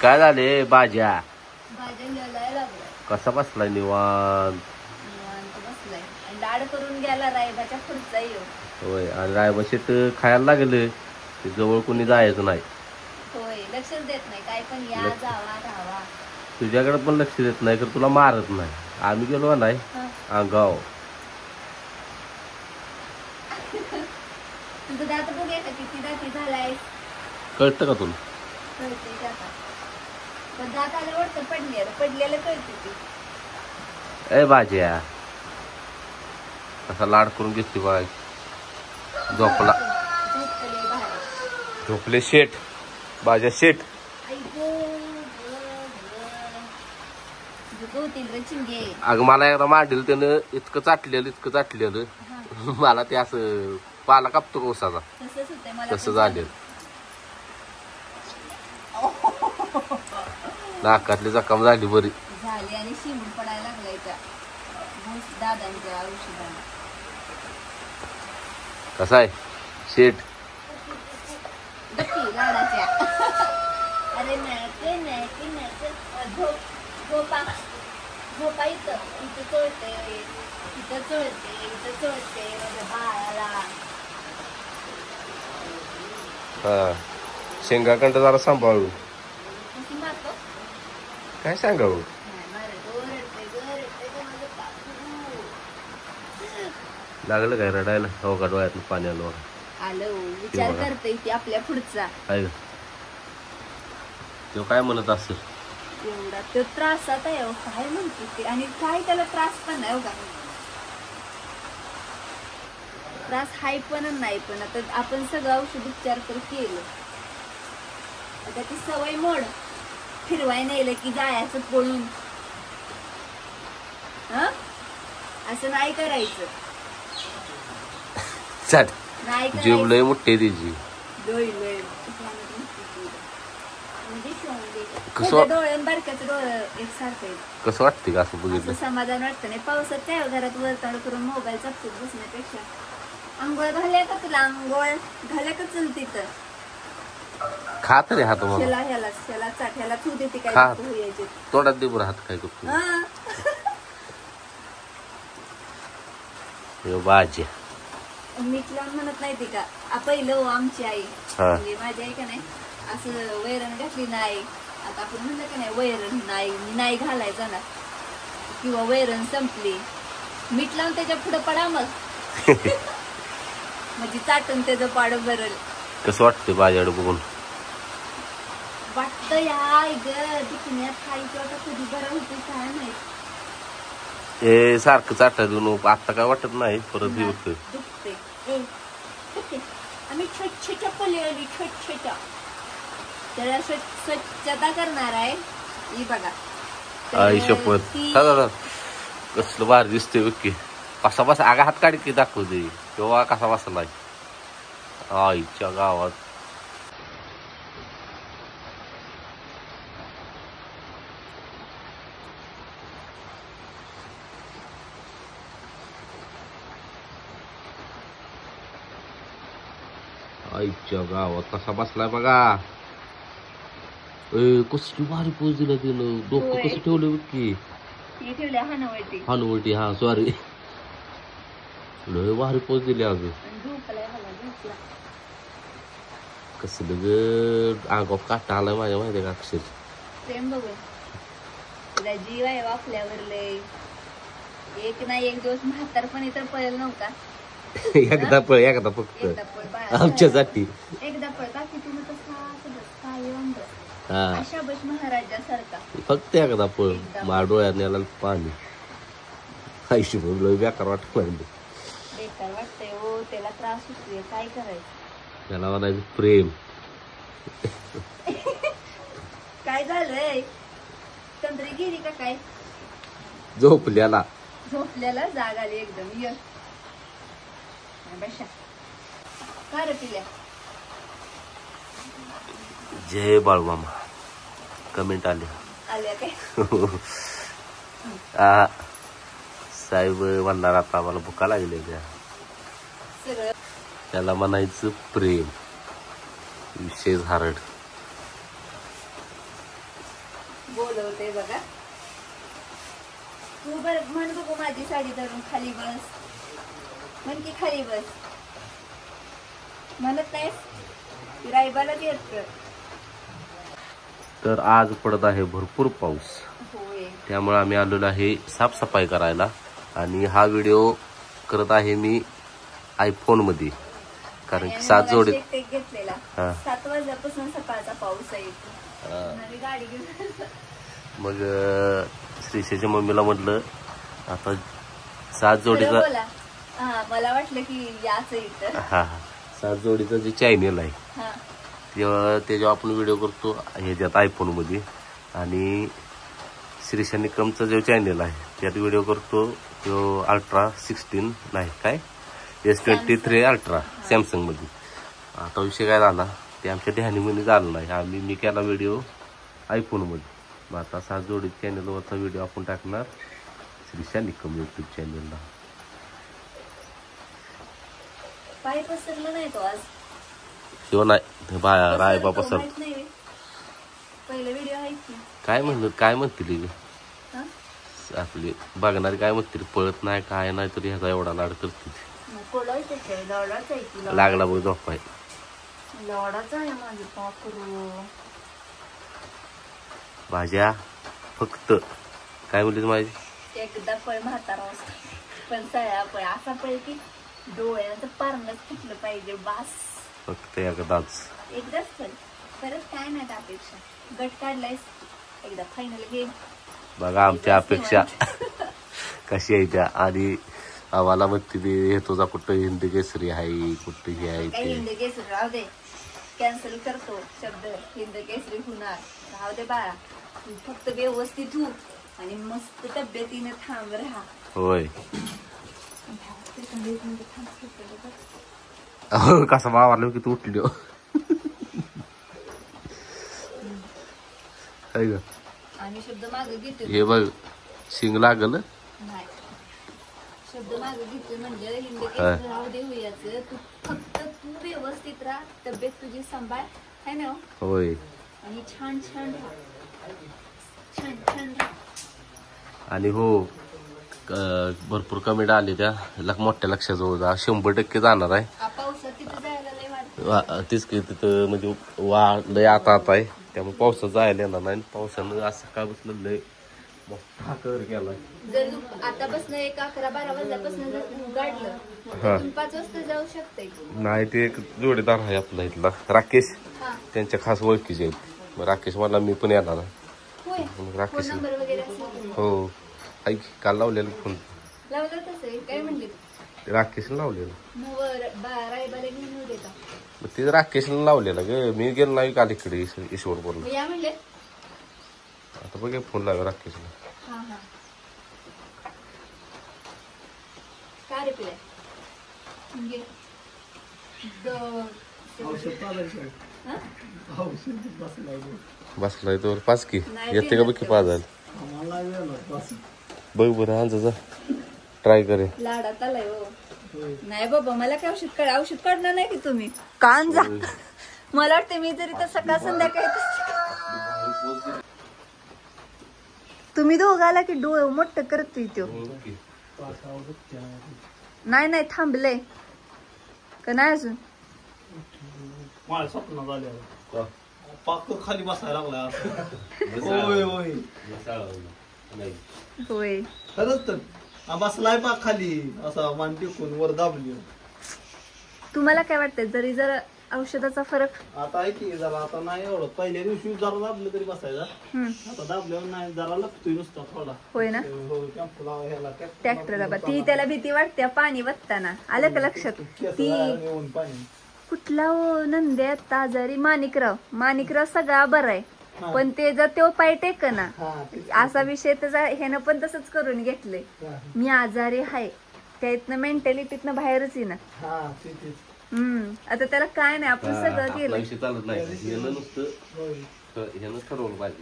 काय झाले भाज्या भाज्या घ्यायला लागलाय. कसा बसलाय निवांत? निवांत बसलाय आणि लाड करून गेला रायबाच्या पुढचा येऊ. होय आणि रायबशीत खायला लागले ते जवळ कोणी जायचं नाही. होय लक्षच देत नाही काय पण या जावा राहावा. तुझ्याकडे पण लक्ष देत नाही तर तुला मारत नाही. आम्ही गेलो नाही अंगाव. तुझं दात बघूया का किती दाती झालाय कळतं का तुला? कळते आता पण दात आलं वाटतं पडलेलं कळते ती. ए भाज्या कसा लाड करून घेते बाय. झोपला झोपले बाहेर. झोपले शेट भाज्या शेट. अगं मला एकदा मांडील त्यानं इतकं चाटलेलं मला ते असं पाला कापतो का उसाचा तसं झालेलं. नाकातली जखम झाली बरी झाली आणि शिंबूड पडायला लागलाय त्या दादांच्या औषधाने. कसा आहे शेट? लाडाच्या अरे झोपा इथं चोळते माझ्या बाळाला. हा शेंगाकंड जरा सांभाळू. कशी मारतो काय सांगावं? लागलं काय रडायला? हो का डोळ्यात पाणी आलं आलं. विचार करते ती आपल्या पुढचा आहे तो काय म्हणत असेल एवढा तो त्रासात आहे. काय म्हणते ते आणि काय त्याला त्रास पण नाही का. त्रास हाय पण नाही पण आता आपण सगळं औषध उपचार तर केलं. आता ती सवय मोड फिरवाय नेलं की जायचं पळून. असं नाही करायचं. नाही जीव लय मोठे तिची. डोळ्यान बारक्याचं डोळं एकसारखं. कसं वाटते का असं बघितलं? समाधान वाटतं नाही. पावसात काय घरात वरताड करून मोबाईल चापत बसण्यापेक्षा. आंघोळ घाल्या का तुला? आंघोळ घाल्या का चल तिथं? खात रे हात मला ह्याला चाट ह्याला तू देते काय तोंडात दे बरं. हात काय करतो भाज्या मीठ लावून म्हणत नाही ते का. पहिलं आमची आई म्हणजे माझी आई का नाही असं वैरण घातली नाही. आता आपण म्हणलं का नाही वैरण नाही मी नाही घालायचं ना किंवा वैरण संपली मीठ लावून त्याच्या पुढं पडा मग म्हणजे चाटून त्याचं पाड भरल. कसं वाटतं भाज्याकडे बघून? वाटतं या दुखण्यात खायचं आता कधी बरं होते काय नाही. हे सारखं चाटा देऊन आता काय वाटत नाही परत होत दुखते. आम्ही छोट्या पल्ली छोट्या त्याला स्वच्छता करणार आहे. ही बघा आई शपथ कसलं भारी दिसतंय. ओके कसा बसा आगा हात काढ की दाखवू दे तेव्हा कसा बसलाय आईच्या गावात. आईच्या गावात कसा बसलाय बघा. कसली भारी पोज दिला तिनं. डोकं कसं ठेवलं की हानवटी. हा सॉरी लय भारी पोज दिली. अजून कसलं ग अंगावर काटा आलाय माझ्या माहिती का अक्षर. प्रेम बघून जीव आहे वाफल्यावर लय. एक ना एक दिवस म्हातार पण इतर पळेल नव्हता. एकदा फक्त आमच्यासाठी एकदा पळ बाकी तुम्ही अशा बस महाराजासारखा फक्त एकदा पळ. माझ्या डोळ्यात याला पाणी आयुष्य बेकार वाटत लागले. बेकार वाटतंय हो. त्याला त्रास होतोय काय करायचं. त्याला म्हणायचं प्रेम. काय झालंय तंत्री गेली का काय? झोपल्याला जाग आली एकदम. ये बशा काय रे पिल्या. जय बाळूमामा कमेंट आल्या काय साहेब म्हणणार आता आम्हाला भुका लागली त्याला म्हणायचं प्रेम. विशेष हारड बोलवते बघा. तू बरं म्हण बघू माझी साडी धरून खाली बस. म्हण की खाली बस. म्हणत नाहीस रायबाला येत. तर आज पडत आहे भरपूर पाऊस, त्यामुळे आम्ही आलेलो आहे साफसफाई करायला. आणि हा व्हिडिओ करत आहे मी आयफोन मध्ये, कारण की 7 जोडी घेतलेला 7 वाजल्यापासून सकाळचा पाऊस आहे. गाडी घेऊन मग श्रीशेच्या मम्मीला म्हटलं आता 7 जोडीचा मला वाटलं की याच इथं 7 जोडीचा जे चॅनेल आहे त्याच्यावर आपण व्हिडिओ करतो ह्याच्यात आयफोन मध्ये. आणि श्रीशा निकमचा जो चॅनेल आहे त्यात व्हिडिओ करतो तो अल्ट्रा 16 नाही काय S23 अल्ट्रा सॅमसंग मध्ये. आता विषय काय झाला ते आमच्या ध्यानीमध्ये झालं नाही. मी केला व्हिडिओ आयफोन मध्ये. मग आता 7 जोडी चॅनेलवरचा व्हिडिओ आपण टाकणार श्रीशा निकम युट्यूब चॅनेलला. पाय पसरला नाही तो आज. शिव नाही रायबा पसर. पहिला व्हिडिओ आहे की काय म्हणतील आपली बघणारी, काय म्हणतील पळत नाही काय नाही तरी ह्याचा एवढा लाड करते. लागला बघ झोपाय. लाडाचा आहे माझे पाखरू. भाज्या फक्त काय बोलली माझी एकदा पळ म्हातारा पण सया पळ असा पळ की डोळ्याचं पारणच फुटलं पाहिजे बास. फक्त एकदाच पळ. परत काय नाही अपेक्षा. गट काढलायस एकदा फायनल गेम. बघा आमच्या अपेक्षा कशी आहे त्या. आणि आम्हाला म्हणते हे तुझा कुठं हिंदी केसरी आहे कुठं हे आहे ते. हिंदी केसरी राहू दे, कॅन्सल करतो शब्द. हिंदी केसरी होणार राहू दे बाळा. फक्त व्यवस्थित हो आणि मस्त तब्येतीने थांब राहा. होय कसा मारलो की तू उठली आणि शब्द मागे घेतो. हे बघ शिंग लागल नाही. शब्द मागे घेतो म्हणजे हिंदी केसरी राहू दे होयाचं. तू फक्त तू व्यवस्थित राहा, तब्येत तुझी सांभाळ है ना. होय आणि छान छान छान छान. आणि हो भरपूर कमेंट आले त्या मोठ्या लक्षात जा 100% जाणार आहे. पावसात तिथं जायला लय वाटतं. तेच की तिथं म्हणजे लय आता आहे त्यामुळे पावसात जायला येणार नाही. पावसानं असं काय बसलं लय मोठा कर केलाय. जर आतापासून 11-12 वाजल्यापासून जर गाडलं 5 वाजता जाऊ शकते. नाही ते एक जोडीदार आहे आपला इथला राकेश, त्यांच्या खास ओळखीचे आहेत. राकेश मला मी पण येणार आहे. राकेश हो ऐक काल लावलेलं फोन लावलं तसं काय म्हणले राकेशला लावलेलं. मग ते राकेशला लावलेलं ग. मी गेलो नाही काल इकडे ईश्वरपूरला. आता बघ फोन लावा राकेशला. काय रे बसलाय तर पाच की येते का बघ की 5 बघ बरं हा जा ट्राय करे. लाडात आलाय हो. नाही बाबा मला काय औषध काढणार नाही की तुम्ही कान जा. मला वाटतं मी जरी तर सकाळ संध्याकाळी तुम्ही दोघाला की डोळे मोठं करतोय तो. नाही थांबले का नाही अजून. मला स्वप्न झालं पाक खाली बसायला लागलाय. होय खरंच तर बसलाय पाक खाली असा मान टेकून वर दाबली. तुम्हाला काय वाटतंय जर औषधाचा फरक आता आहे की जरा आता नाही एवढं. पहिल्या दिवशी जरा दाबलं तरी बसायचा. आता दाबल्यावर नाही जरा लागतोय नुसता थोडा. होय ना. ट्रॅक्टरला ती त्याला भीती वाटते पाणी वतताना. आलं का लक्षात. ती कुठला नंद्यात आजारी माणिकराव सगळा बरा आहे पण ते जर तो पाय टेक ना असा विषय त्याचा ह्यानं पण तसंच करून घेतलंय. मी आजारी आहे त्यातनं मेंटॅलिटीतनं बाहेरच येईना. आता त्याला काय नाही आपण सगळं केलं. चालत नाही ठरवलं पाहिजे.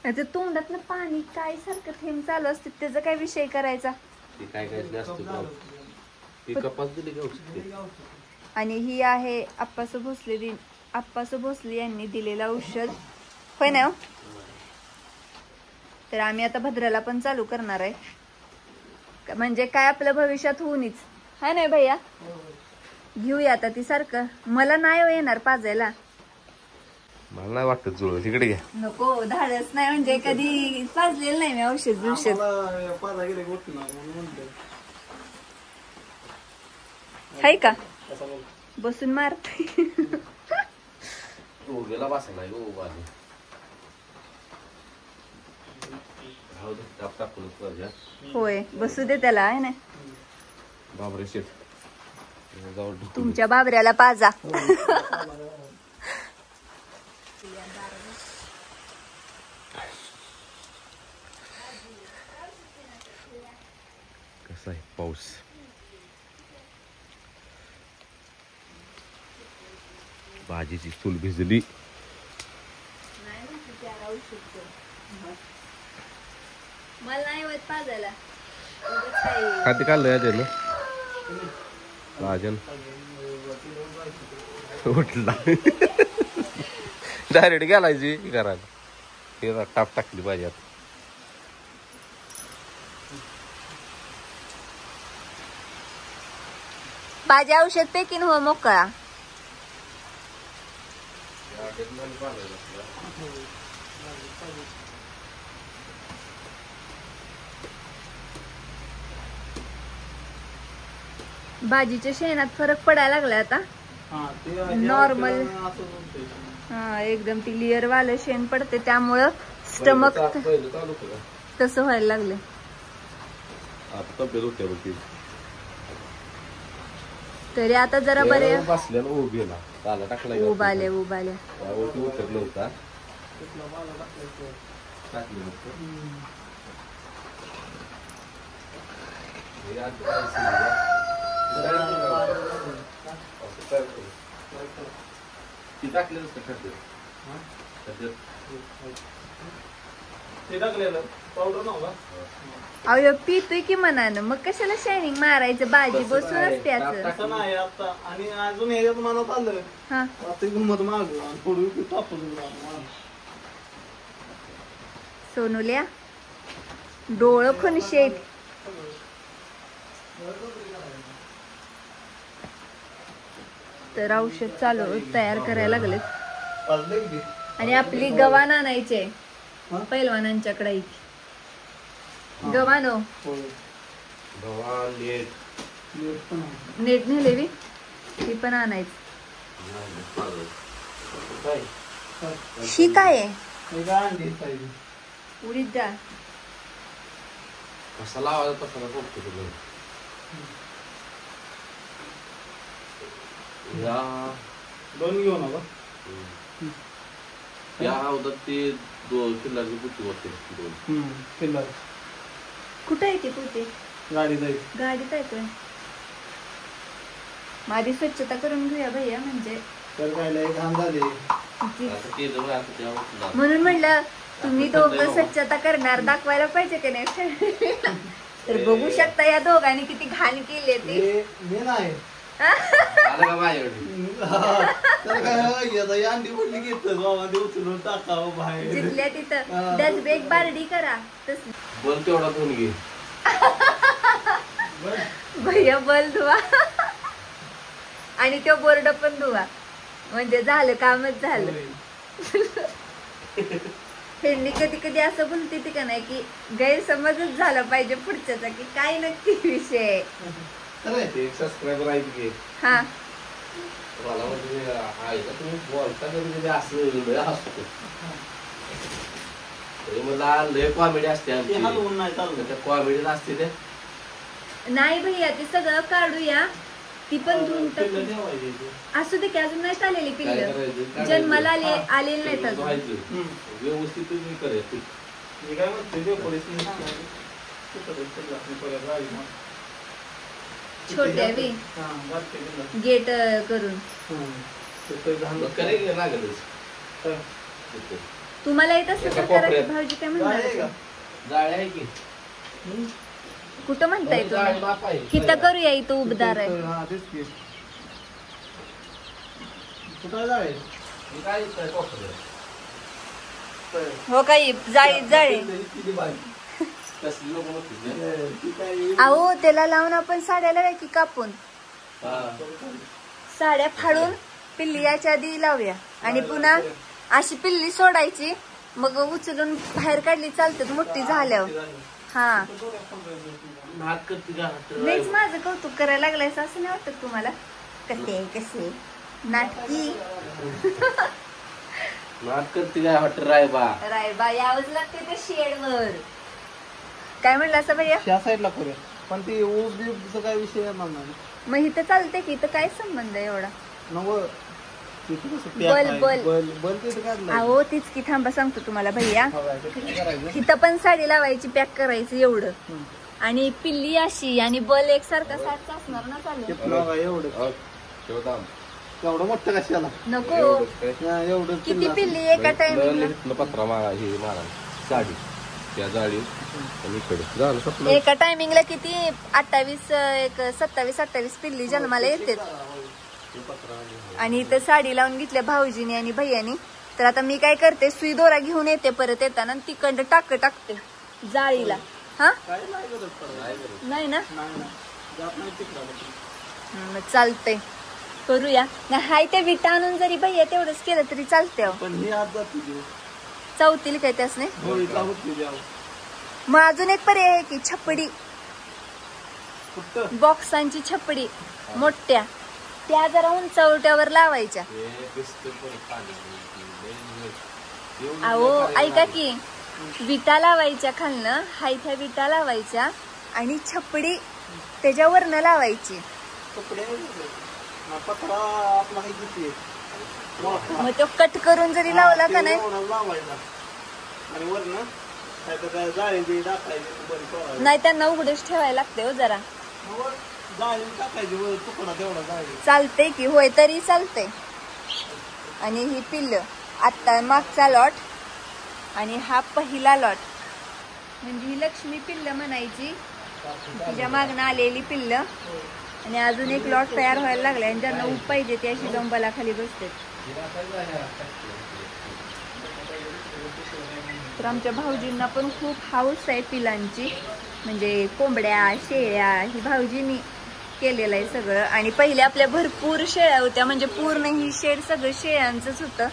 ते तोंडातनं पाणी काय सारखं थेंब चालू असते त्याचा काय विषय करायचा. काय ती कपास दिली का औषध? आणि ही आहे आप्पासो भोसले यांनी दिलेलं औषध, होय ना? तर आम्ही आता भद्राला पण चालू करणार आहे, म्हणजे काय आपलं भविष्यात होऊनच, हाय नाही भैया? घेऊया आता ती सारखं. मला नाही येणार पाजायला, मला नाही वाटत जुळ. तिकडे घ्या. नको, धाडच नाही, म्हणजे कधी पाजलेलं नाही मी औषध. हाय का बसून मारते. गेला बसायला होय, बसू दे त्याला, आहे ना? बाबरे शेट, तुमच्या बाबऱ्याला पाजा. कसा आहे पाऊस? भाजीची चूल भिजली. मला नाही होत पाजायला. खाते काढलं त्यानं राजन उठला डायरेक्ट गेलायची घरात. हे टाप टाकली भाजी. आता भाजी औषध पेकीन हो मोकळा. भाजीच्या शेणात फरक पडायला लागलाय आता. नॉर्मल एकदम ती लेअर वालं शेण पडते, त्यामुळं स्टमक तसं व्हायला लागले. तरी आता जरा बरे उभाले उतरलं होता. अहो पितोय की म्हणान, मग कशाला शायनिंग मारायचं? भाजी बसूनच त्याचं नाही आता. आणि अजून ह्याच्यात मनात आलं आता गंमत माग थोडी तापून सोनुल्या डोळ खुनशे. तर औषध चालू तयार करायला लागलेत. आणि आपली गव्हाण आणायचे पैलवानांच्याकडे. गव्हाण नेट नेलेवी ती पण आणायची. शी काय आहे? उडीद डाळ. कसा लावायचा तसा बघतो. दोन घेऊ नका. या अवधात ते किल्लाची पुटी होते. दोन किल्ला कुठे आहे ती पुटी? गाडीत आहे का? माझी स्वच्छता करून घेऊया भैया, म्हणजे म्हणून म्हणलं तुम्ही दोघं स्वच्छता करणार दाखवायला पाहिजे की नाही. तर बघू शकता या दोघांनी किती घाण केले ते. जिथल्या तिथं डस्टबेग बारडी करा. तेवढा धुवून घे भैया, बल धुवा आणि तो बोर्ड पण धुवा, म्हणजे झालं कामच झालं. ह्यांनी कधी कधी असं बोलते का नाही की गैरसमजच झाला पाहिजे पुढच्याचा, की काय नक्की विषय. सबस्क्रायबर आहे की हा मला म्हणजे तुम्ही बोलता कधी असं असतो. मला लय कॉमेडी असते आमची. कॉमेडी असते ते नाही भैया, ते सगळं काढूया. ती पण धुवून असू दे की, अजून नाही चाललेली पिल्लं जन्माला आलेली नाहीत अजून. व्यवस्थित तुम्ही करायचं. छोट्या गेट करून तुम्हाला येत असं तर करा की. भाऊजी काय म्हणणार? जाळे आहे की कुठं म्हणताय तुम्ही? इथं करूया, इथं उबदार आहे. हा तेच की. कुठं जाय हो काही जाळी अहो त्याला लावून आपण साड्या लावूया की कापून. साड्या फाडून पिल्ली याच्या आधी लावूया आणि पुन्हा अशी पिल्ली सोडायची, मग उचलून बाहेर काढली चालतात मोठी झाल्यावर. हा नाहीच माझं कौतुक करायला लागलायस असं नाही वाटत तुम्हाला? कसे नाटकी रायबा यावंच लागते त्या शेडवर. काय म्हणलं असं भैया? त्या साईडला करूया, पण ती ऊस बीसचा काय विषय येणार नाही. मग इथं चालते की, इथं काय संबंध आहे एवढा? बल अहो तीच की. थांबा सांगतो तुम्हाला भैया. इथं पण साडी लावायची, पॅक करायचं एवढं, आणि पिल्ली अशी आणि बल एकसारखा साडचा असणार ना. चालेल एवढं मोठं कशाला नको. एवढं किती पिल्ली एका टाइमिंगला? पत्रा मारा साडी त्या जाळी एका टायमिंगला किती? 27-28 पिल्ली जन्माला येते. आणि इथं साडी लावून घेतल्या भाऊजीनी आणि भैयानी. तर आता मी काय करते, सुई दोरा घेऊन येते परत येताना, तिकडं टाकते जाळीला. हा नाही ना, चालतंय करूया. हाय ते विटा आणून जरी भैया तेवढंच केलं तरी चालतंय. चावतील काय त्याच नाही. मग अजून एक पर्याय आहे की, छपडी, बॉक्सांची छपडी मोठ्या, त्या जरा उंचावट्यावर लावायच्या. अहो ऐका की, विटा लावायच्या खालनं, हाय त्या विटा लावायच्या आणि छपडी त्याच्यावरनं लावायची. मग तो कट करून जरी लावला का नाही, नाही त्यांना उघडच ठेवायला लागते हो जरा. चालतंय की, होय तरी चालतंय. आणि ही पिल्ल आता मागचा लॉट आणि हा पहिला लॉट, म्हणजे ही लक्ष्मी पिल्ल म्हणायची, तिच्या मागणं आलेली पिल्ल. आणि अजून एक लॉट तयार व्हायला लागलाय, आणि ज्यांना ऊब पाहिजे ते अशी जंबाला खाली बसते. तर आमच्या भाऊजींना पण खूप हाऊस आहे पिलांची, म्हणजे कोंबड्या शेळ्या ही भाऊजींनी केलेलं आहे सगळं. आणि पहिले आपल्या भरपूर शेळ्या होत्या, म्हणजे पूर्ण ही शेड सगळं शेळ्यांचंच होतं,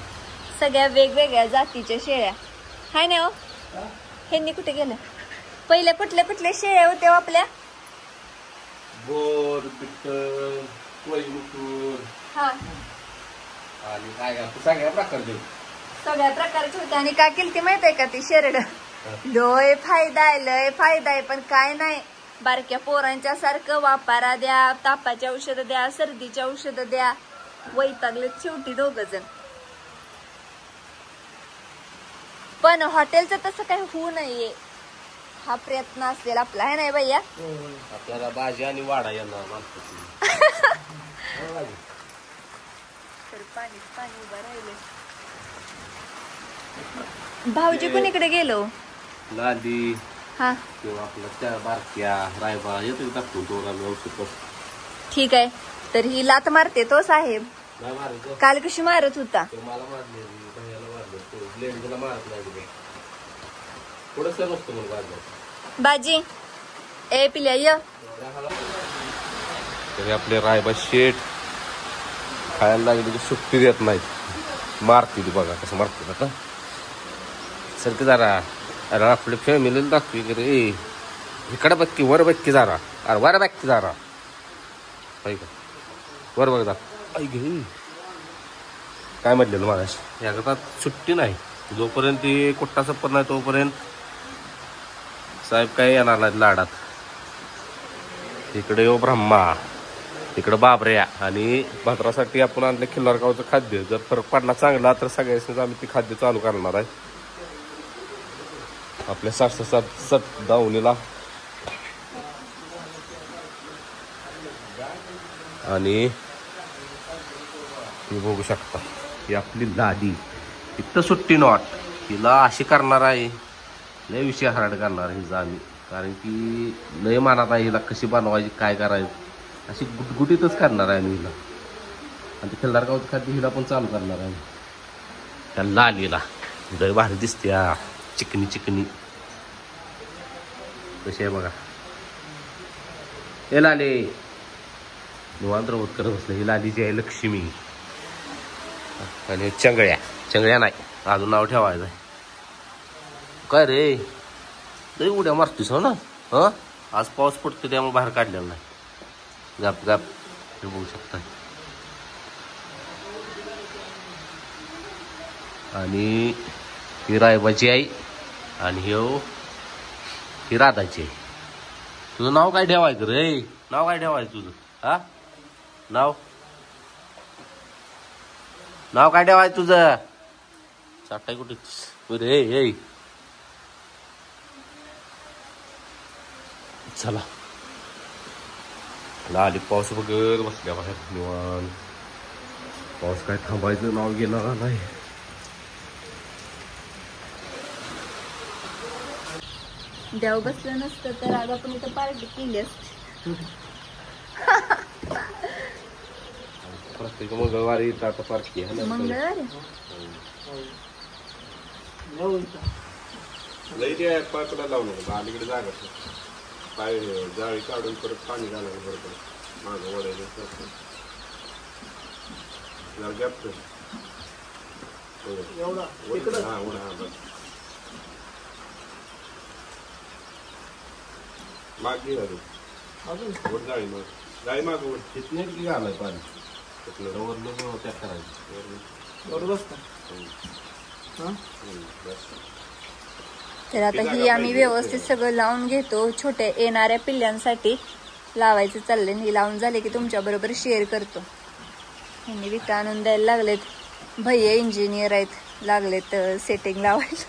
सगळ्या वेगवेगळ्या जातीच्या शेळ्या. हाय ना हो, ह्यांनी कुठे गेलं? पहिले कुठल्या शेळ्या होत्या आपल्या? बोर, पिट्टल, कोळीमुटूर, हा आणि काय सगळ्या प्रकारचे होते. आणि काय केली ती माहित आहे का, ती शेरड लय फायदा आहे. पण काय नाही, बारक्या पोरांच्या सारखं वापारा द्या, तापाची औषधं द्या, सर्दीची औषधं द्या, वैतागले शेवटी 2 जण. पण हॉटेलचं तसं काही होऊ नये हा प्रयत्न असेल आपला, आहे नाही भैया? आपल्याला भाजी आणि वाडा येणार. तर पाणी उभं राहिले. भाऊजी पण इकडे गेलो लादी हा किंवा आपल्या त्या बारक्या रायबा येतो टाकतो दोराला औषध. ठीक आहे. तर ही लात मारते तो साहेब, नाही मारतो. काल कशी मारत होता? मला मारले, भैयाला मारले, तो ब्लेडला मारत नाही. थोडस नसतो म्हणून मारलं. बाजी ए पिल्या य. तरी आपले रायबा शेट खायला लागले की सुट्टी देत नाहीत, मारते ती. बघा कसं मारते आता. सारखं जरा अरे आपल्या फॅमिलीला दाखवी की रे, इकडे बक्की वर बक्की जरा, अरे वर बक्की जरा, ऐका वर बघ दाख. घे काय म्हटलेलं माझ्याशी, या करता सुट्टी नाही. जोपर्यंत ती कुट्टा सप्पर नाही तोपर्यंत साहेब काय येणार नाही लाडात. इकडे येऊ ब्रह्मा, इकडं बाबऱ्या. आणि भाद्रासाठी आपण आणलं खिल्लारगावचं खाद्य. जर फरक पडला चांगला तर सगळ्यांनीच आम्ही ती खाद्य चालू करणार आहे आपल्या 7 दावणीला. आणि हे बघू शकता, ही आपली लादी. इथं सुट्टी नॉट, हिला अशी करणार आहे, लय विषय हार्ड करणार हिचा आम्ही. कारण की लय मानात आहे हिला कशी बनवायची काय करायचं अशी गुटगुटीतच करणार आहे मी हिला. आणि ते खिल्लार गावचं खाद्य हिला पण चालू करणार आहे त्या लालीला. लय भारी दिसते चिकनी चिकनी कशी आहे बघा. हे लाले निवांत होत करत बसलं. ही लालीची आहे लक्ष्मी. आणि चंगळ्या नाही अजून नाव ठेवायचं आहे. काय रे लय उड्या मारतोस हो ना. हं आज पाऊस पडतो त्यामुळे बाहेर काढलेला नाही. गाप गाप हे बघू शकता. आणि ही रायबाची आई आणि ही राधाची आई. तुझं नाव काय ठेवायचं रे. नाव काय ठेवायचं तुझं. हा नाव काय ठेवायचं तुझं. चाटाय कुठे रे. हे चला आली पाऊस बघत बसल्या बाहेर निवांत. पाऊस काय थांबायचं नाव घेणार नाही. देव बसलं नसतं तर आज आपण इथं पार्टी केली असते. प्रत्येक मंगळवारी आता पार्टी आहे. मंगळवारी लई ते पाईपला लावू नका. अलीकडे जागा पाय जाळी काढून परत पाणी घालायला बरोबर मागं वडायचं गॅप एवढा. हा उडा. हा बस माग घे अजून वर जाळी माग वर तिथने की घालाय पाणी वरनं त्या करायचं बरोबर. तर आता ही आम्ही व्यवस्थित सगळं लावून घेतो. छोट्या येणाऱ्या पिल्ल्यांसाठी लावायचं चाललंय. ही लावून झाले की तुमच्या बरोबर शेअर करतो. ह्यांनी विटा आणून द्यायला लागलेत. भैया इंजिनियर आहेत लागलेत सेटिंग लावायला.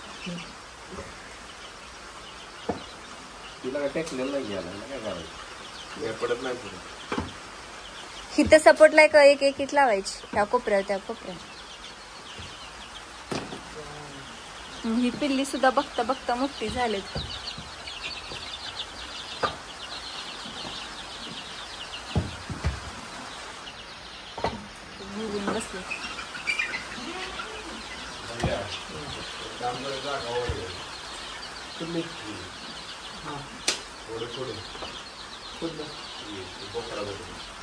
इथं सपोर्टला एक एक लावायची त्या कोपऱ्यावर त्या कोपऱ्यावर. ही पिल्ली सुद्धा बघता बघता मोठी झालेत. बसले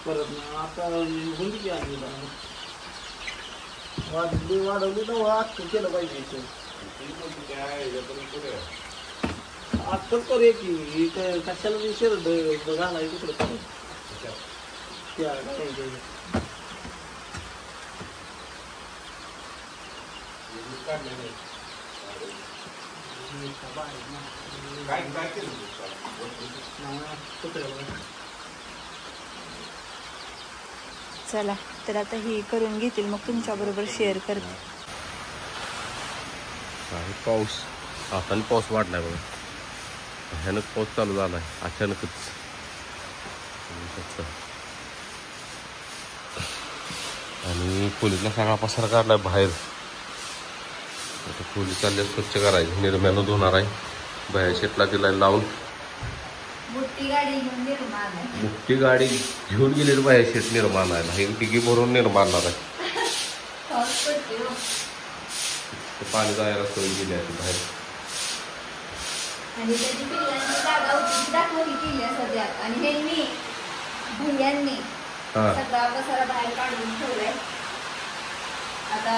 परत आता वाढवली ना वाट केलं पाहिजे. आजकाल करूया की कशाला शर्ट घालाय कुठलं चला तर आता ही करून घेतील मग तुमच्या बरोबर शेअर करते. पाऊस आता पाऊस वाढलाय बघा. भयानक पाऊस चालू झालाय अचानकच. आणि पोलीसला सगळा पसारा काढलाय बाहेर. आता पोलीस चालले स्वच्छ करायचे. निर्म्यानं धुणार आहे. बाहेर शेटला दिलाय लावून. मोठी गाडी घेऊन गेली बाहेर शेट निर्माणायला. हे डिगी भरून निर्माणणार आहे. पाणी जायला सोय गेली आहे बाहेर. आणि त्याची पिल्लांची जागा होती दाखवली केली सध्या. आणि हे मी भैयांनी सगळा पसारा बाहेर काढून ठेवलाय. आता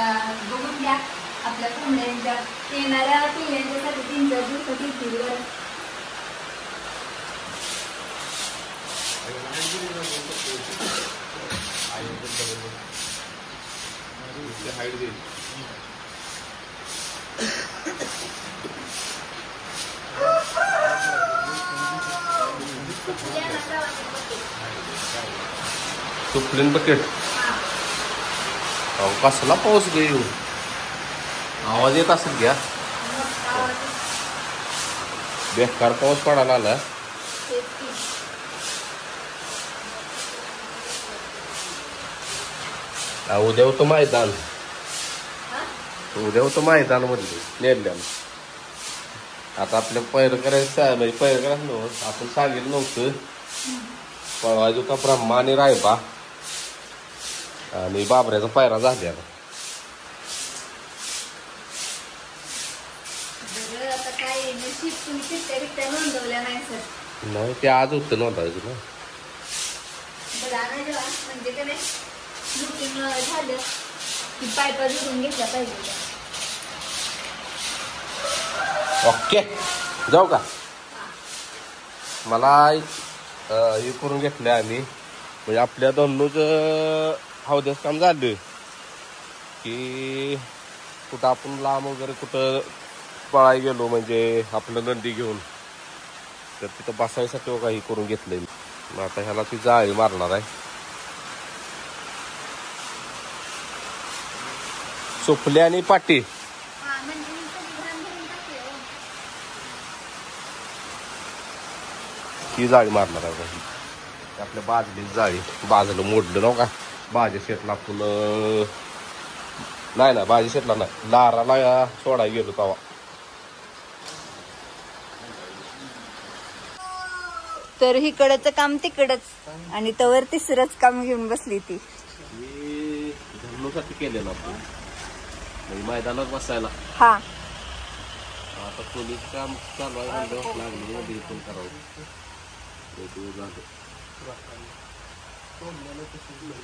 बघून घ्या आपल्या कोंबड्यांच्या येणाऱ्या पिल्ल्यांच्यासाठी 3-4 दिवसात येतील. सुप्लीन बकेट. कसला पाऊस घेऊ. आवाज येत असेल घ्या. बेकार पाऊस पडायला आला. उद्या होतं मैदान. उद्या होतं मैदान मधले नेरल्यानं. आता आपल्या पैर करायचं म्हणजे पैर करायचं नव्हतं, आपण सांगितलं नव्हतं. पळवायचं होता ब्रह्मा आणि रायबा आणि बाबऱ्याचा पायरा झाला. आता काय नशीब तुम्ही चिठ्ठ्या बिट्ट्या नोंदवल्या नाही सर. नाही ते आज होतं नोंदायचं ना. म्हणजे का नाही बुकिंग झालं की पायपा जोडून घेतल्या पाहिजे. ओके जाऊ का. मला हे करून घेतलं आम्ही म्हणजे आपल्या दोनच हौद्याच काम झालं की कुठं आपण लांब वगैरे कुठं पळाय गेलो म्हणजे आपलं नंदी घेऊन तर तिथं बसायसाठी काही करून घेतलंय. मग आता ह्याला ती जाळी मारणार आहे. सुपले आणि पाटी ही जाळी मारणार आहे. आपल्या बाजली जाळी बाजलं मोडलं नव्ह का. बाजी शेटला आपण नाही ना बाजी शेटला नाही लाराला सोडायला गेलो तेव्हा. तर इकडचं काम तिकडच आणि तवर तिसरंच काम घेऊन बसली ती. धरणूसाठी केलेलं आपण म्हणजे मैदानात बसायला. हा आता पोलीस काम चालू आहे म्हणजे लागले पण करावं.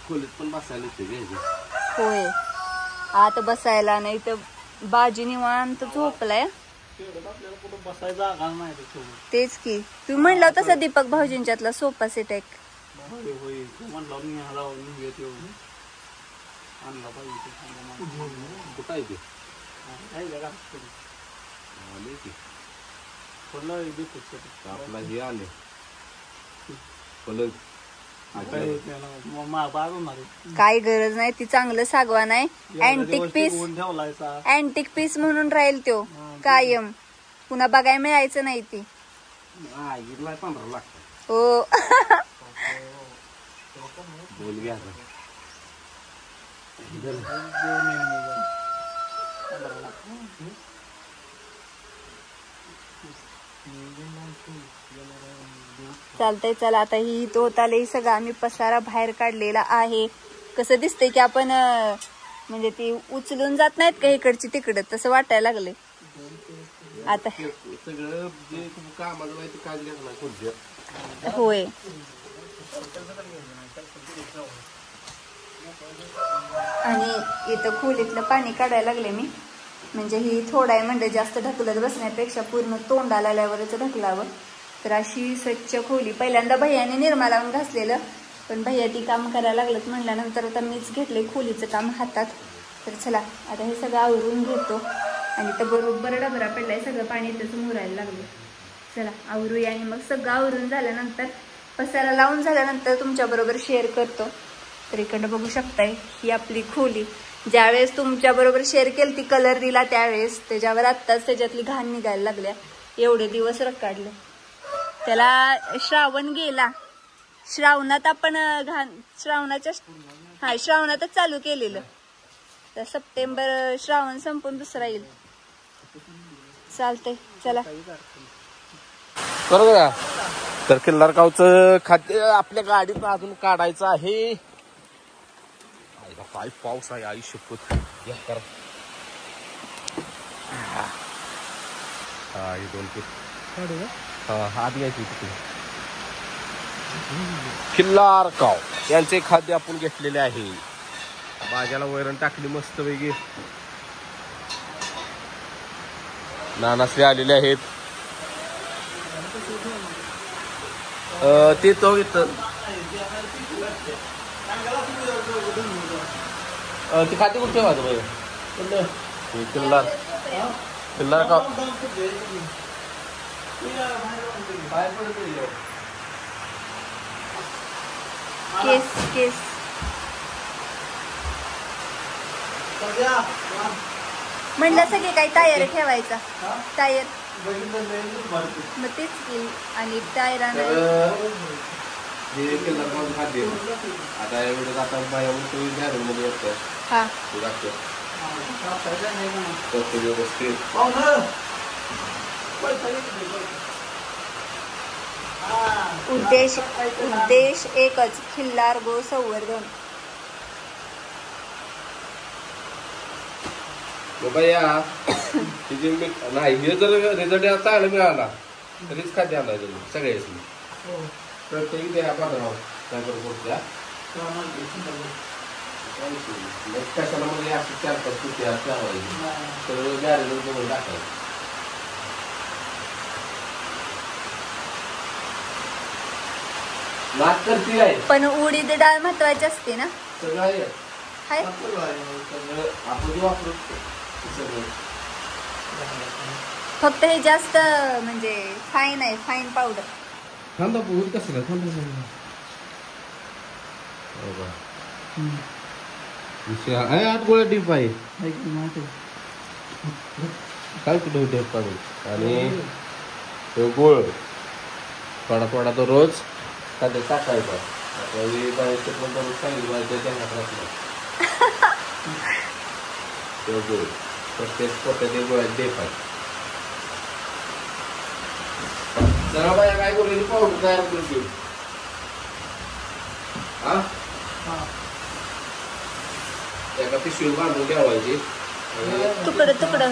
खोलीत पण बसायला येते. होय आता बसायला नाही तर बाजी निवांत झोपलाय. तेच की तुम्ही म्हणलं तसं दीपक भाऊजींच्यातला सोफा सेट एक आपला हे आले काय गरज नाही. ती चांगलं सागवान आहे. अँटिक पीस म्हणून राहील तो कायम. पुन्हा बघायला मिळायचं नाही ती. हो बोल घ्या. चालतंय. चला आता ही तो आले सगळं आम्ही पसारा बाहेर काढलेला आहे. कसं दिसतंय की आपण म्हणजे ती उचलून जात नाहीत का इकडची तिकडं तसं वाटायला लागले. आता सगळं जे कामाचं माहिती काढले होय. आणि इथं खोलीतलं पाणी काढायला लागले मी. म्हणजे ही थोडा आहे म्हणजे जास्त ढकलत बसण्यापेक्षा पूर्ण तोंडाला आल्यावरच ढकलावं. तर अशी स्वच्छ खोली पहिल्यांदा भैयाने निर्मा लावून घासलेलं पण भैया ती काम करायला लागलं म्हणल्यानंतर आता मीच घेतले खोलीचं काम हातात. तर चला आता हे सगळं आवरून घेतो. आणि तर बरोबर डबरा पडलाय सगळं पाणी त्याचं मुरायला लागलं. चला आवरूया आणि मग सगळं आवरून झाल्यानंतर पसारा लावून झाल्यानंतर तुमच्या बरोबर शेअर करतो. तर इकडं बघू शकताय ही आपली खोली. ज्यावेळेस तुमच्या बरोबर शेअर केली ती कलर दिला त्यावेळेस त्याच्यावर आत्ताच त्याच्यातली घाण निघायला लागल्या. एवढे दिवस रखडले त्याला. श्रावण गेला. श्रावणात आपण श्रावणातच चालू केलेलं. तर सप्टेंबर श्रावण संपून दुसरा येईल. चालतंय चला. बरोबर. तर किल्लार गावचं खाद्य आपल्या गाडीत अजून काढायचं आहे. काय पाऊस आहे आई शपथ. हा हे 2 फूट आधी यायची तिथे. किल्लार गाव यांचे खाद्य आपण घेतलेले आहे. भाज्याला वैरण टाकली मस्त वेगळी. नानासले आलेले आहेत. ते तो इथं ते खाते कुठे ठेवायचं भैया. किल्लार किल्लार का केस केस म्हणलं सगळे काही टायर ठेवायचा. टायर मग तेच की आणि टायरानं आता एवढं आता मध्ये येतं. हा उद्देश एकच, खिल्लार गो संवर्धन. या नाही हे जर रिझल्ट चांगला मिळाला तरीच खाद्य आणलाय तुम्ही सगळ्याच प्रत्येक द्या पाठवा काय करू द्या कशाला मध्ये असं 4-5 कुठे तर गॅरेज बघून टाकायचं. नाच करते आहे पण उडीद डाळ महत्वाची असते ना. सगळं आहे आपण वापरू फक्त हे जास्त म्हणजे फाईन आहे, फाईन पावडर. थांबा बहुत कसं थांबा 8 गोळ्या टीप आहे काय कुठे टेप काढून आणि तो गोळ थोडा थोडा तो रोज खाद्य टाकायचा. प्रत्येक पोट्याचे गोळ्यात देतात. जरा बाया काय करू पावडर तयार करून घेऊ. एका पिशवी बांधून ठेवायची तुकडं तुकडं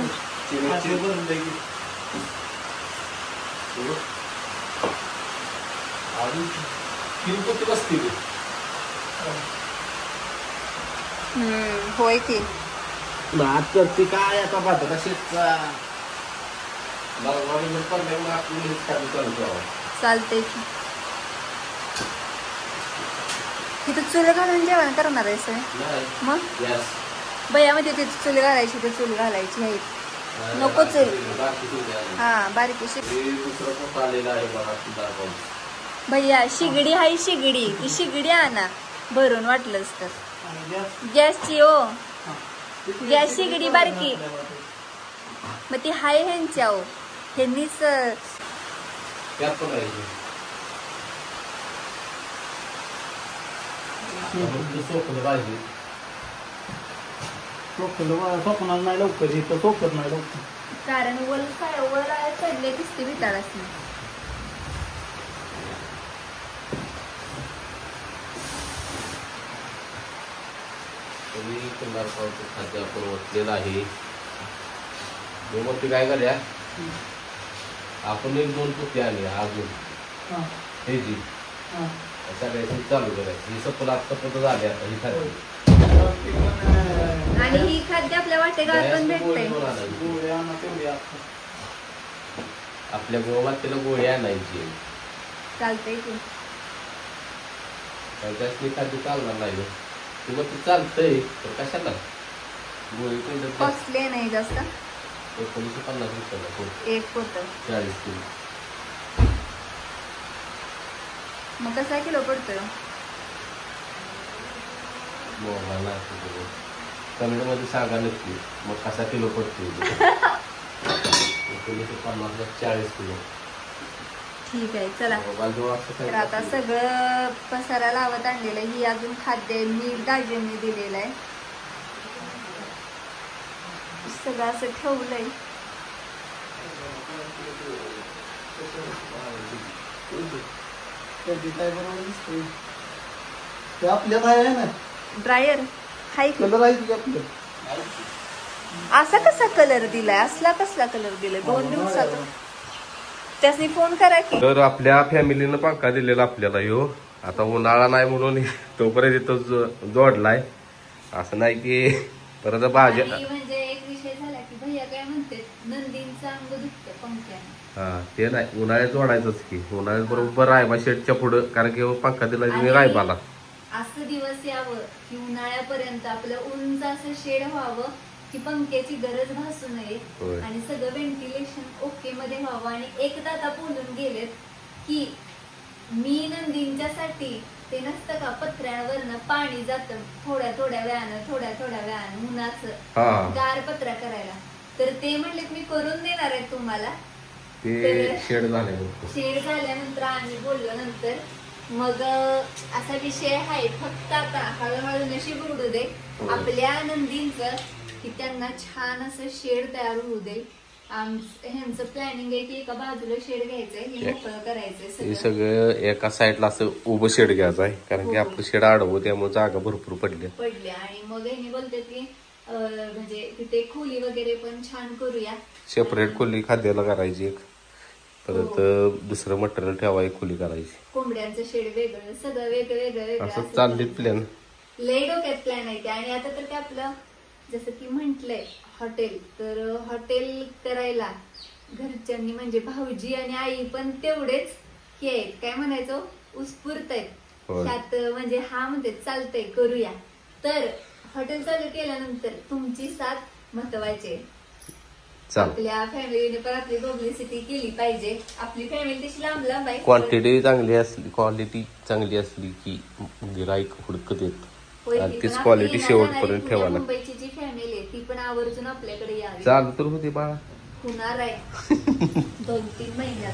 आणि किरकोळ बसते. होय की आज करते काय आता पाहतो तसेच चालतंय की. तिथं चूल घालून जेवण करणार आहे सर मग बयामध्ये तिथं चूल घालायची तर चूल घालायची आहे. नको चूल बारकीशी. भैया शिगडी हाय शिगडी ती शिगडी आणा भरून वाटलंच तर. गॅसची हो गॅस शिगडी बारकी मग ती हाय ह्यांच्या हो ह्यांनीच स्वप्नात नाही लवकर इथं सोपत नाही लवकर कारण वर चढले दिसते विटाळाच नाही. खाद्य आपण ओतलेलं आहे. मग ते काय करूया आपण 1-2 पुती आली अजून हे जी सगळ्याची चालू करायची. ही सपोल आत्तापर्यंत झाली आता ही खाद्य आणि ही खाद्य आपल्या वाटेगावात पण भेटतंय. आपल्या गोमातेला गोळी आणायची चालतंय की जास्त खाद्य चालणार नाही किंवा ते चालतंय तर कशाला गोळी कॉस्टली नाही जास्त. 1950 रुपयाला एक पोतं 40 किलो. मग कसा किलो पडतोय कमेंट मध्ये सांगा नक्की मग कसा किलो पडतोय. 1950 40 किलो. ठीक आहे चला. तर आता सगळं पसारा लावत आणलेलं आहे. ही अजून खाद्य मीठ दाजींनी दिलेलं आहे. सगळं असं ठेवलंय. आपल्यात आहे ना ड्रायर हाय कलर आहे की आपलं. असा कसा कलर दिलाय असला कसला कलर दिलाय 2 दिवसात त्यासनी फोन करा की. तर आपल्या फॅमिलीनं पंखा दिलेला आपल्याला ह्यो. आता उन्हाळा नाही म्हणून तोपर्यंत इथं जोडलाय. असं नाही की परत भाज्या म्हणजे एक विषय झाला की भैया काय म्हणते नंदींचं अंग दुखतं पंख्याने. ते नाही उन्हाळ्यात जोडायचंच की. उन्हाळ्यात बरोबर रायबा शेडच्या पुढं कारण की पंखा दिला मी रायबाला. असं दिवस यावं की उन्हाळ्यापर्यंत आपलं उंच असं शेड व्हावं की पंख्याची गरज भासू नये आणि सगळं व्हेंटिलेशन ओके मध्ये व्हावं. आणि एकदा आता बोलून गेलेत की मी नंदींच्यासाठी ते नसतं का पत्र्यांवरनं पाणी जातं थोड्या थोड्या वेळानं उन्हाचं गार पत्रा करायला. तर ते म्हणले मी करून देणार आहे तुम्हाला. शेड झाल्यानंतर आम्ही बोललो नंतर मग असा विषय आहे. फक्त आता हळूहळू नशीब उडू दे आपल्या नंदींचं की त्यांना छान असं शेड तयार होऊ दे ह्यांचं प्लॅनिंग आहे की एका बाजूला शेड घ्यायचंय, हे मोकळं करायचंय हे सगळं एका साईडला असं उभं शेड घ्यायचं आहे, कारण की आपलं शेड आडवं त्यामुळे जागा भरपूर पडली. आणि मग हे बोलते की म्हणजे तिथे खोली वगैरे पण छान करूया, सेपरेट खोली खाद्याला करायची एक, परत दुसरं मटेरियल ठेवायची खोली करायची, कोंबड्यांचं शेड वेगळं, सगळं वेगळं असं चालले प्लॅन. लय डोक्यात प्लॅन आहे ते. आणि आता तर ते आपलं जसं की म्हंटलंय हॉटेल, तर हॉटेल करायला घरच्यांनी म्हणजे भाऊजी आणि आई पण तेवढेच हे आहेत, काय म्हणायचं, उत्स्फूर्त आहेत त्यात, म्हणजे हा म्हणते चालतंय करूया. तर हॉटेल चालू केल्यानंतर तुमची साथ महत्वाची आहे. आपल्या फॅमिलीने पण आपली पब्लिसिटी केली पाहिजे. आपली फॅमिली तशी लांब लांब आहे, क्वांटिटी चांगली असली, क्वालिटी चांगली असली की गिराईक हुडकत येत, आणि तीच क्वालिटी शेवटपर्यंत ठेवा. मुंबईची जी फॅमिली आहे ती पण आवर्जून आपल्याकडे यावी. चालू तर होते बाळा, होणार आहे 2-3 महिन्यात.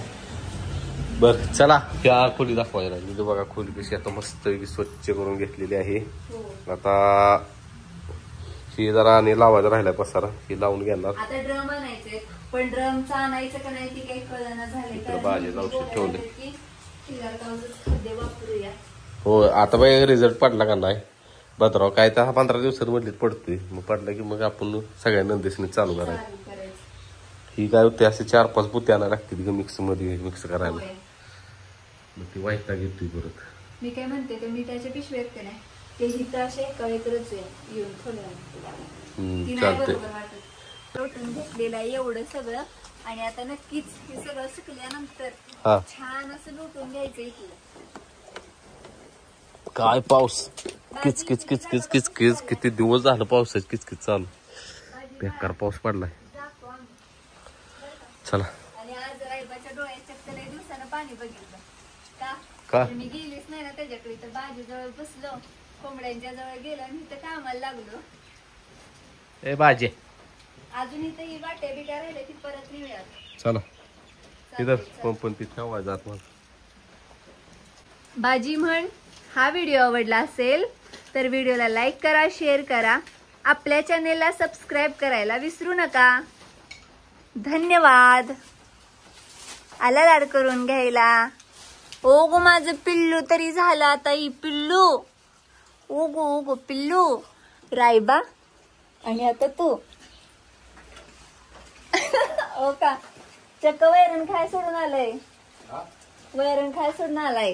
बर चला त्या खोली दाखवायला. मी बघा खोली कशी आता मस्त स्वच्छ करून घेतलेली आहे. आता ही जरा आणि लावायला राहिलाय पसारा, ही लावून घेणार. आता ड्रम आणायचे, पण ड्रमचा आणायचं का नाही ती काही कळना झाले. भाजीला औषध ठेवले. खाद्य वापरूया. हो आता बाई रिझल्ट पडला का नाही बदराव, काय तर 15 दिवसांमधलीच पडतोय. मग पडला की मग आपण सगळ्या नंदेशने चालू करायचं. ही काय होते असे 4-5 पुत्या आणायला लागते मिक्स मध्ये मिक्स करायला, मग ती वाईट घेतोय परत. मी काय म्हणते ते मीठाच्या पिशव्या आहेत का नाही, ते हिथं असे एकाकडे येऊन थोड्या चालतंय. लोटून घेतलेलं आहे एवढं सगळं. आणि आता नक्कीच हे सगळं सुकल्यानंतर छान असं लोटून घ्यायचं इथलं. काय पाऊस किच किच किच किच किच किच, किती दिवस झालं पावसाच किचकिच चालू, बेकार पाऊस पडलाय. चला. आणि आज रायबाच्या डोळ्यात चक्क लय दिवसानं पाणी बघितलं का मी गेलीच नाही ना त्याच्याकडे, तर बाजी जवळ बसलो, कोंबड्यांच्या जवळ गेलो आणि इथं कामाला लागलो. ए बाजे अजून इथं ही वाट्या बिट्या राहिल्या ती परत नाही मिळाल. चला तिथं पंपन ती ठेवाय जात मग बाजी म्हण. हा व्हिडिओ आवडला असेल तर व्हिडिओला लाईक करा, शेअर करा, आपल्या चॅनेलला सबस्क्राईब करायला विसरू नका. धन्यवाद. आला लाड करून घ्यायला. ओ गो माझं पिल्लू तरी झालं आता, ही पिल्लू. ओ गो पिल्लू. रायबा आणि आता तू. ओ का चक्क वैरण खाय सोडून आलंय, वैरण खाय सोडून आलाय.